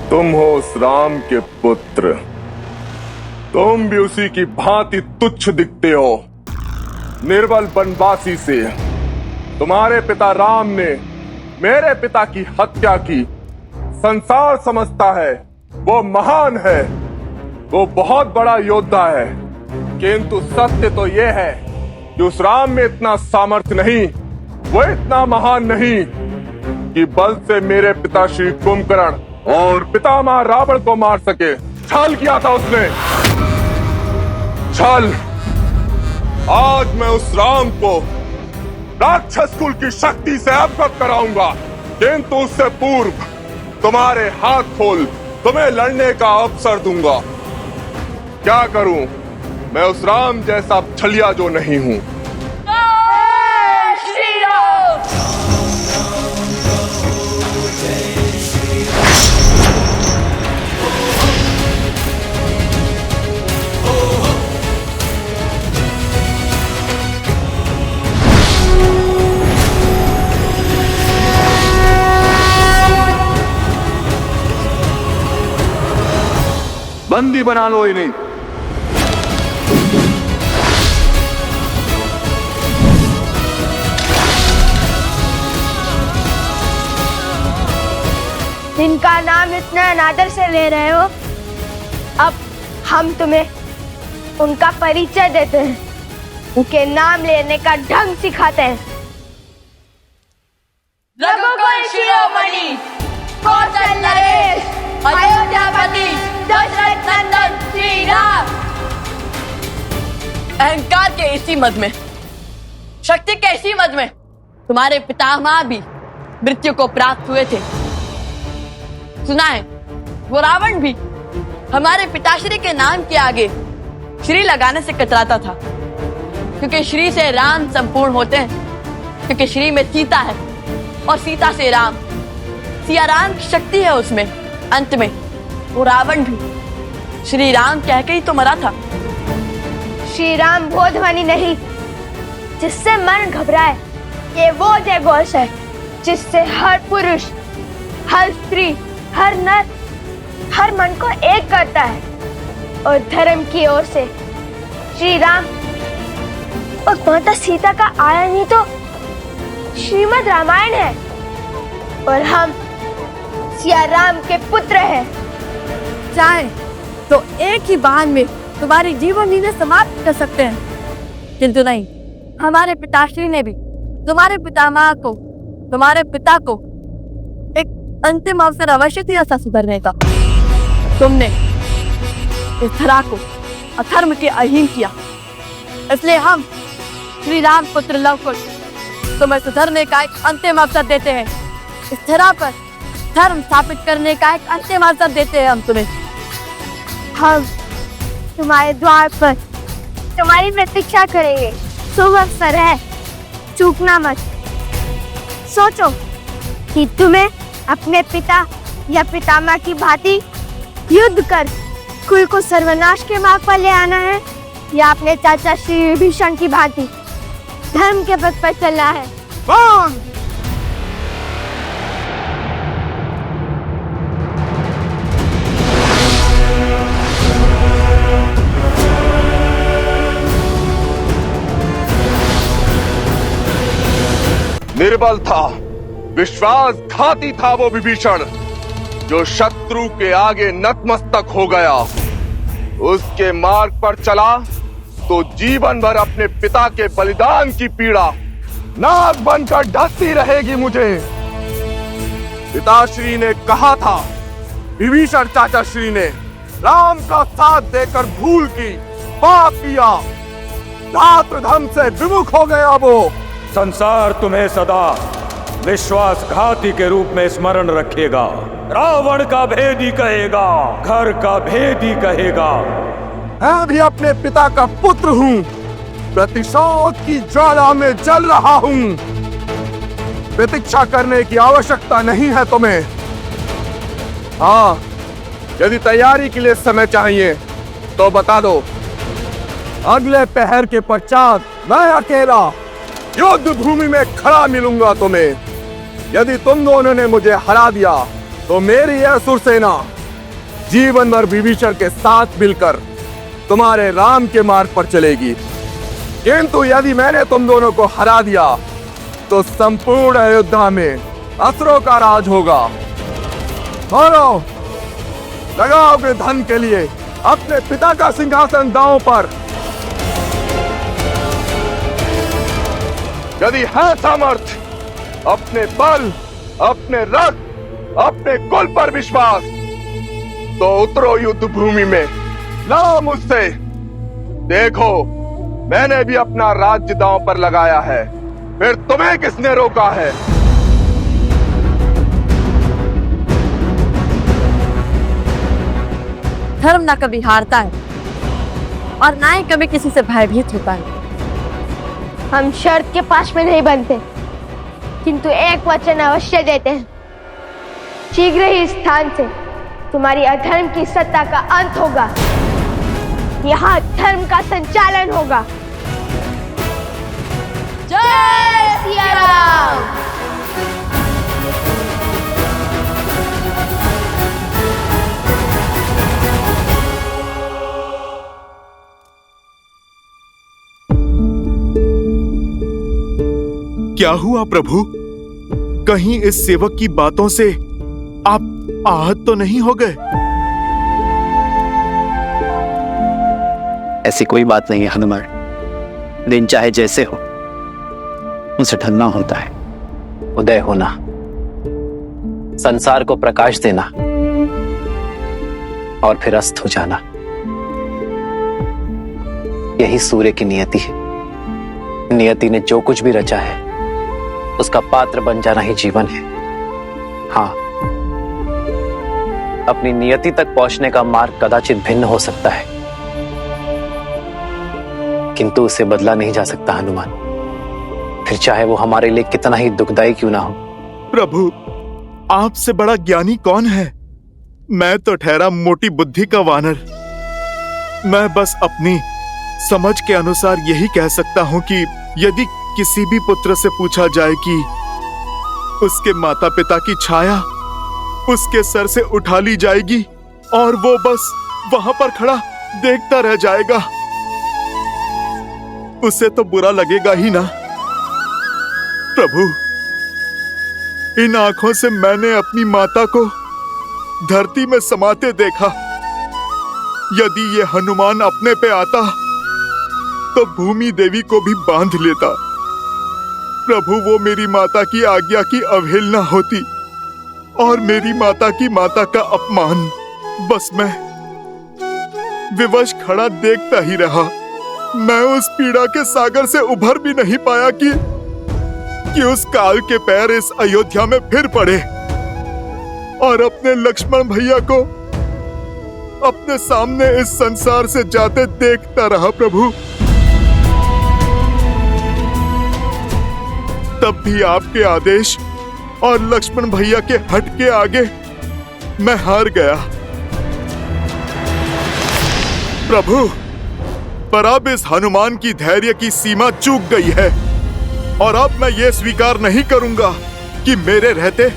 तुम हो उस राम के पुत्र। तुम भी उसी की भांति तुच्छ दिखते हो। निर्बल बनवासी से तुम्हारे पिता राम ने मेरे पिता की हत्या की। संसार समझता है वो महान है, वो बहुत बड़ा योद्धा है, किंतु सत्य तो ये है कि उस राम में इतना सामर्थ्य नहीं, वो इतना महान नहीं कि बल से मेरे पिता श्री कुंभकर्ण और पितामह रावण को मार सके। छल किया था उसने, छल। आज मैं उस राम को राक्षस कुल की शक्ति से अवगत कराऊंगा, किंतु उससे पूर्व तुम्हारे हाथ खोल तुम्हें लड़ने का अवसर दूंगा। क्या करूं, मैं उस राम जैसा छलिया जो नहीं हूं। बंदी बना लो इन्हें। जिनका नाम इतना अनादर से ले रहे हो, अब हम तुम्हें उनका परिचय देते हैं, उनके नाम लेने का ढंग सिखाते हैं। रघुकुल शिरोमणि, कौशल नरेश, अयोध्यापति, दशरथ नंदन श्री राम। अहंकार के इसी मद में, शक्ति के इसी मद में तुम्हारे पितामह भी मृत्यु को प्राप्त हुए थे। सुना है वो रावण भी हमारे पिताश्री के नाम के आगे श्री लगाने से कतराता था, क्योंकि श्री से राम संपूर्ण होते हैं, क्योंकि श्री में सीता है और सीता से राम, सिया राम की शक्ति है उसमें। अंत में वो रावण भी श्री राम कह के ही तो मरा था। श्री राम वो ध्वनि नहीं जिससे मन घबराए, ये वो जयघोष है जिससे हर पुरुष, हर स्त्री, हर नर, हर मन को एक करता है। और धर्म की ओर से श्री राम और माता सीता का आयन ही तो श्रीमद् रामायण है, और हम सिया राम के पुत्र हैं। चाहे तो एक ही बाण में तुम्हारी जीवन लीला समाप्त कर सकते हैं, किंतु नहीं, हमारे पिताश्री ने भी तुम्हारे पितामह को, तुम्हारे पिता को एक अंतिम अवसर अवश्य दिया था सुधरने का। तुमने इस धरा को अधर्म के अधीन किया, इसलिए हम श्री राम पुत्र लवकुश तुम्हें सुधरने का एक अंतिम अवसर देते हैं। इस धरा पर धर्म स्थापित करने का एक अंतिम अवसर देते हैं हम तुम्हें। हम तुम्हारे द्वार पर तुम्हारी प्रतीक्षा करेंगे। शुभ अवसर है, चूकना मत। सोचो कि तुम्हें अपने पिता या पितामह की भांति युद्ध कर कुल को सर्वनाश के मार्ग पर ले आना है, या अपने चाचा श्री विभीषण की भांति धर्म के पथ पर चलना है। कौन? निर्बल था, विश्वासघाती था वो विभीषण, जो शत्रु के आगे नतमस्तक हो गया। उसके मार्ग पर चला तो जीवन भर अपने पिता के बलिदान की पीड़ा नाग बनकर ढसती रहेगी मुझे। पिताश्री ने कहा था, विभीषण चाचा श्री ने राम का साथ देकर भूल की, पाप किया, रात्रधम से विमुख हो गया वो। संसार तुम्हें सदा विश्वासघाती के रूप में स्मरण रखेगा। रावण का भेदी कहेगा, घर का भेदी कहेगा। मैं भी अपने पिता का पुत्र हूँ, प्रतिशोध की ज्वाला में जल रहा हूँ। प्रतीक्षा करने की आवश्यकता नहीं है तुम्हें। हाँ, यदि तैयारी के लिए समय चाहिए तो बता दो। अगले पहर के पश्चात मैं अकेला युद्ध भूमि में खड़ा मिलूंगा तुम्हें। यदि तुम दोनों ने मुझे हरा दिया तो मेरी यह असुर सेना जीवन भर विभीषण के साथ मिलकर तुम्हारे राम के मार्ग पर चलेगी। किंतु यदि मैंने तुम दोनों को हरा दिया तो संपूर्ण अयोध्या में असुरों का राज होगा। बोलो, लगाओ अपने धन के लिए अपने पिता का सिंहासन दांव पर। यदि है सामर्थ्य, अपने बल, अपने रथ, अपने कुल पर विश्वास, तो उतरो युद्ध भूमि में, लाओ मुझसे। देखो, मैंने भी अपना राज्य दांव पर लगाया है, फिर तुम्हें किसने रोका है? धर्म ना कभी हारता है और ना ही कभी किसी से भयभीत होता है। हम शर्त के पास में नहीं बनते, किंतु एक वचन अवश्य देते हैं। शीघ्र ही इस स्थान से तुम्हारी अधर्म की सत्ता का अंत होगा। यहाँ धर्म का संचालन होगा। जय सिया राम। क्या हुआ प्रभु? कहीं इस सेवक की बातों से आप आहत तो नहीं हो गए? ऐसी कोई बात नहीं है हनुमान। दिन चाहे जैसे हो, उसे ढलना होता है। उदय होना, संसार को प्रकाश देना और फिर अस्त हो जाना, यही सूर्य की नियति है। नियति ने जो कुछ भी रचा है उसका पात्र बन जाना ही जीवन है। हाँ, अपनी नियति तक पहुंचने का मार्ग कदाचित भिन्न हो सकता है, किंतु उसे बदला नहीं जा सकता हनुमान, फिर चाहे वो हमारे लिए कितना ही दुखदाई क्यों ना हो। प्रभु, आपसे बड़ा ज्ञानी कौन है? मैं तो ठहरा मोटी बुद्धि का वानर। मैं बस अपनी समझ के अनुसार यही कह सकता हूं कि यदि किसी भी पुत्र से पूछा जाए कि उसके माता पिता की छाया उसके सर से उठा ली जाएगी और वो बस वहां पर खड़ा देखता रह जाएगा, उसे तो बुरा लगेगा ही ना। प्रभु, इन आंखों से मैंने अपनी माता को धरती में समाते देखा। यदि ये हनुमान अपने पे आता तो भूमि देवी को भी बांध लेता। प्रभु, वो मेरी माता की आज्ञा की अवहेलना होती और मेरी माता की माता का अपमान। बस मैं विवश खड़ा देखता ही रहा। मैं उस पीड़ा के सागर से उभर भी नहीं पाया कि उस काल के पैर इस अयोध्या में फिर पड़े और अपने लक्ष्मण भैया को अपने सामने इस संसार से जाते देखता रहा। प्रभु, तब भी आपके आदेश और लक्ष्मण भैया के हट के आगे मैं हार गया। प्रभु, पर अब इस हनुमान की धैर्य की सीमा चूक गई है और अब मैं ये स्वीकार नहीं करूंगा कि मेरे रहते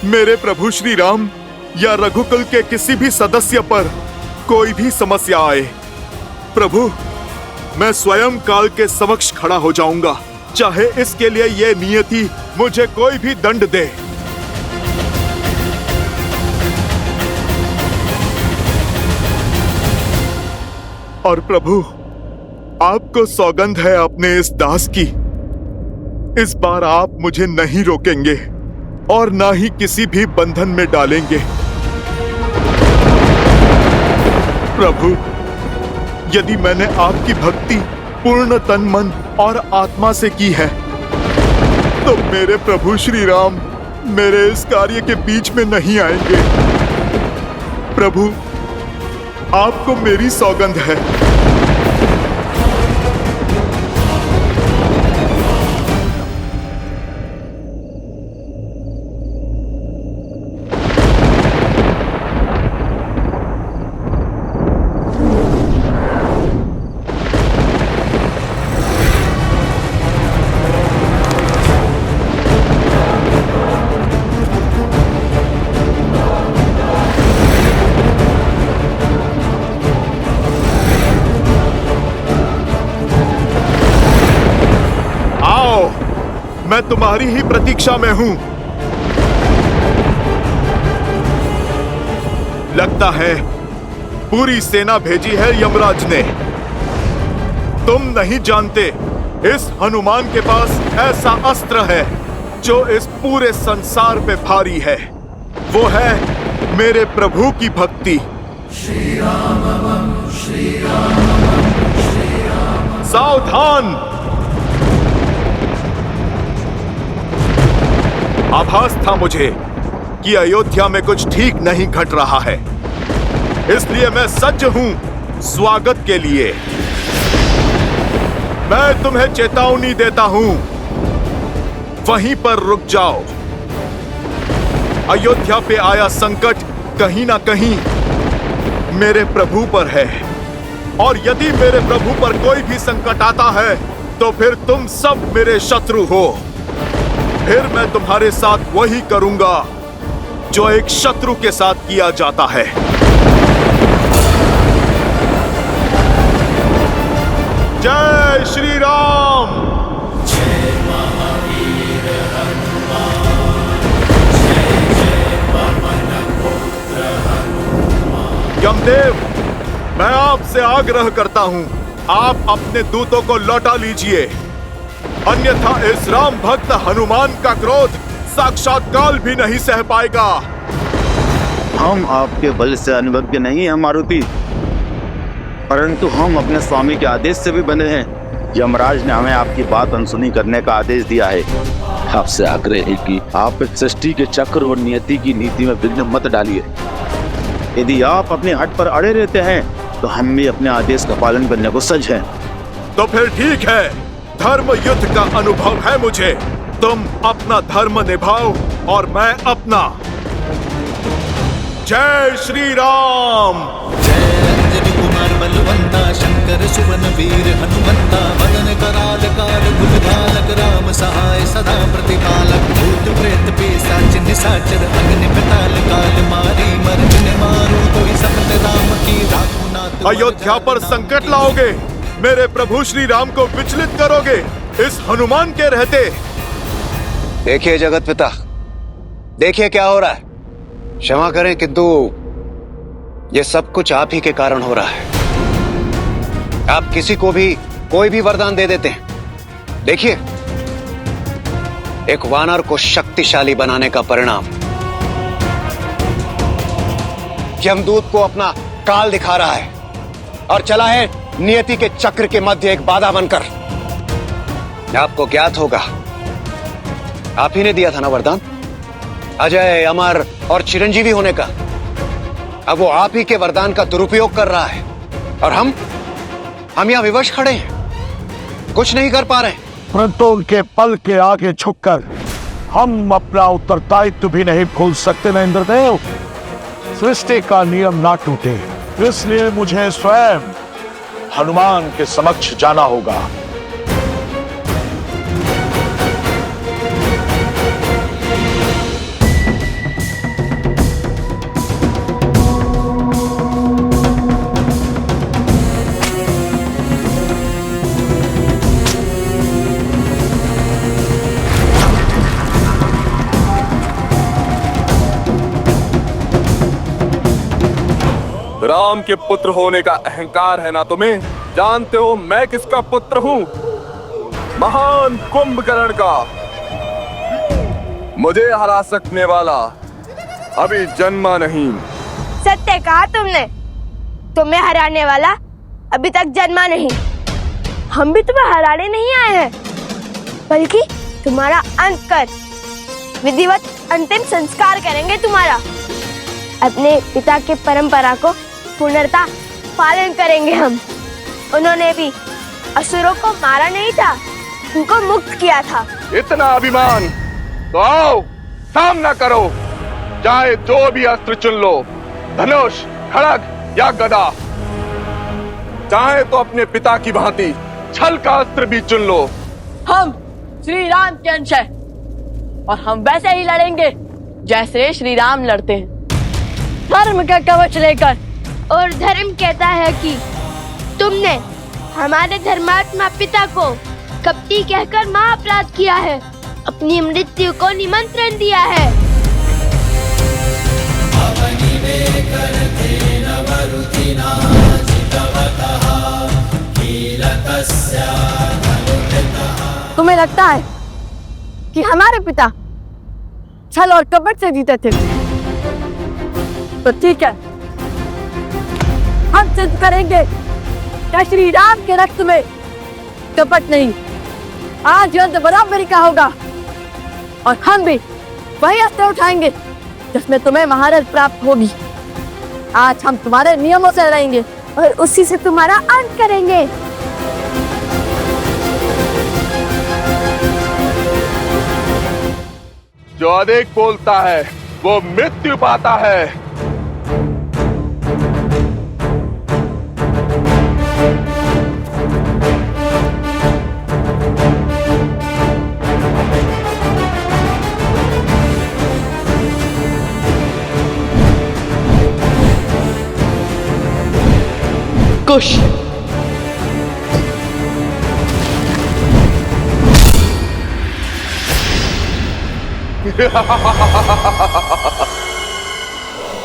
मेरे प्रभु श्री राम या रघुकुल के किसी भी सदस्य पर कोई भी समस्या आए। प्रभु, मैं स्वयं काल के समक्ष खड़ा हो जाऊंगा, चाहे इसके लिए ये नियति मुझे कोई भी दंड दे। और प्रभु, आपको सौगंध है अपने इस दास की, इस बार आप मुझे नहीं रोकेंगे और ना ही किसी भी बंधन में डालेंगे। प्रभु, यदि मैंने आपकी भक्ति पूर्ण तन मन और आत्मा से की है तो मेरे प्रभु श्री राम मेरे इस कार्य के बीच में नहीं आएंगे। प्रभु, आपको मेरी सौगंध है। मैं तुम्हारी ही प्रतीक्षा में हूं। लगता है पूरी सेना भेजी है यमराज ने। तुम नहीं जानते, इस हनुमान के पास ऐसा अस्त्र है जो इस पूरे संसार पे भारी है। वो है मेरे प्रभु की भक्ति। सावधान! आभास था मुझे कि अयोध्या में कुछ ठीक नहीं घट रहा है, इसलिए मैं सज्ज हूं स्वागत के लिए। मैं तुम्हें चेतावनी देता हूं, वहीं पर रुक जाओ। अयोध्या पे आया संकट कहीं ना कहीं मेरे प्रभु पर है, और यदि मेरे प्रभु पर कोई भी संकट आता है तो फिर तुम सब मेरे शत्रु हो। फिर मैं तुम्हारे साथ वही करूंगा जो एक शत्रु के साथ किया जाता है। जय श्री राम। यमदेव, मैं आपसे आग्रह करता हूं, आप अपने दूतों को लौटा लीजिए, अन्यथा इस राम भक्त हनुमान का क्रोध साक्षात काल भी नहीं सह पाएगा। हम आपके बल से अनभिज्ञ नहीं हैं मारुति, परंतु हम अपने स्वामी के आदेश से भी बंधे हैं। यमराज ने हमें आपकी बात अनसुनी करने का आदेश दिया है। आपसे आग्रह है कि आप इस सृष्टि के चक्र और नियति की नीति में विघ्न मत डालिए। यदि आप अपने हट पर अड़े रहते हैं तो हम भी अपने आदेश का पालन करने को सज्ज हैं। तो फिर ठीक है, धर्म युद्ध का अनुभव है मुझे। तुम अपना धर्म निभाओ और मैं अपना। जय श्री राम। कुमार बलवंता शंकर सुवन वीर हनुमंता मदन कराल काल भुजगालक राम सहाय सदा प्रतिपालक भूत प्रेत पिशाच निशाचर अग्नि पाताल काल मारी मर्दिन मारो कोई सकल राम की रामनाथ। अयोध्या पर संकट लाओगे, मेरे प्रभु श्री राम को विचलित करोगे इस हनुमान के रहते। देखिए जगत पिता, देखिए क्या हो रहा है। क्षमा करें किंतु ये सब कुछ आप ही के कारण हो रहा है। आप किसी को भी कोई भी वरदान दे देते हैं। देखिए, एक वानर को शक्तिशाली बनाने का परिणाम यमदूत को अपना काल दिखा रहा है और चला है नियति के चक्र के मध्य एक बाधा बनकर। आपको ज्ञात होगा, आप ही ने दिया था ना वरदान अजय, अमर और चिरंजीवी होने का। अब वो आप ही के वरदान का दुरुपयोग कर रहा है और हम यहां विवश खड़े हैं, कुछ नहीं कर पा रहे। परंतु उनके पल के आगे झुककर हम अपना उत्तरदायित्व भी नहीं भूल सकते न इंद्रदेव। सृष्टि का नियम ना टूटे, इसलिए मुझे स्वयं हनुमान के समक्ष जाना होगा। राम के पुत्र होने का अहंकार है ना तुम्हें? जानते हो मैं किसका पुत्र हूं? महान कुंभकर्ण का। मुझे हरा सकने वाला अभी जन्मा नहीं। सत्य कहा तुमने, तुम्हें हराने वाला अभी तक जन्मा नहीं। हम भी तुम्हें हराने नहीं आए हैं, बल्कि तुम्हारा अंत कर विधिवत अंतिम संस्कार करेंगे तुम्हारा। अपने पिता की परंपरा को पूर्णतः पालन करेंगे हम। उन्होंने भी असुरों को मारा नहीं था, उनको मुक्त किया था। इतना अभिमान तो आओ सामना करो, चाहे जो भी अस्त्र चुन लो, धनुष, खड़ग या गदा। चाहे तो अपने पिता की भांति छल का अस्त्र भी चुन लो। हम श्री राम के अंश हैं और हम वैसे ही लड़ेंगे जैसे श्री राम लड़ते हैं, धर्म का कवच लेकर। और धर्म कहता है कि तुमने हमारे धर्मात्मा पिता को कपटी कहकर महाअपराध किया है। अपनी मृत्यु को निमंत्रण दिया है। तुम्हें लगता है कि हमारे पिता छल और कपट से जीते थे? तो ठीक है, हम सिद्ध करेंगे कि श्री राम के रक्त में कपट नहीं। आज युद्ध बराबरी का होगा और हम भी वही अस्त्र उठाएंगे जिसमें तुम्हें महारत प्राप्त होगी। आज हम तुम्हारे नियमों से लड़ेंगे और उसी से तुम्हारा अंत करेंगे। जो अधिक बोलता है वो मृत्यु पाता है। कुश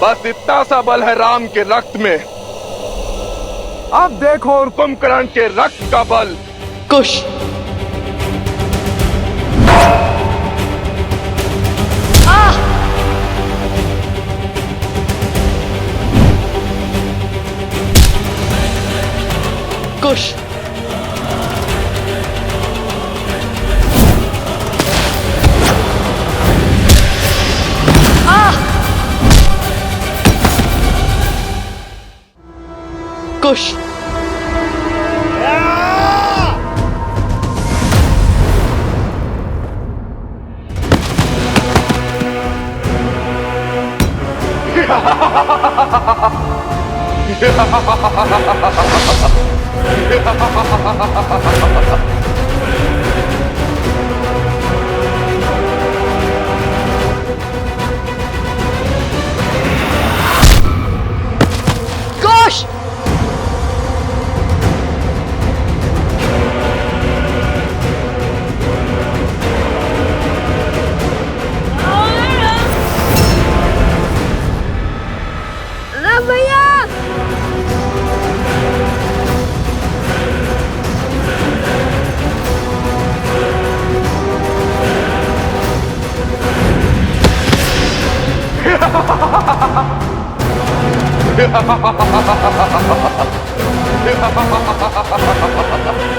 बस इतना सा बल है राम के रक्त में। अब देखो और कुंभकर्ण के रक्त का बल। कुश कुश कुश कुश राम भैया, Ha ha ha ha ha ha!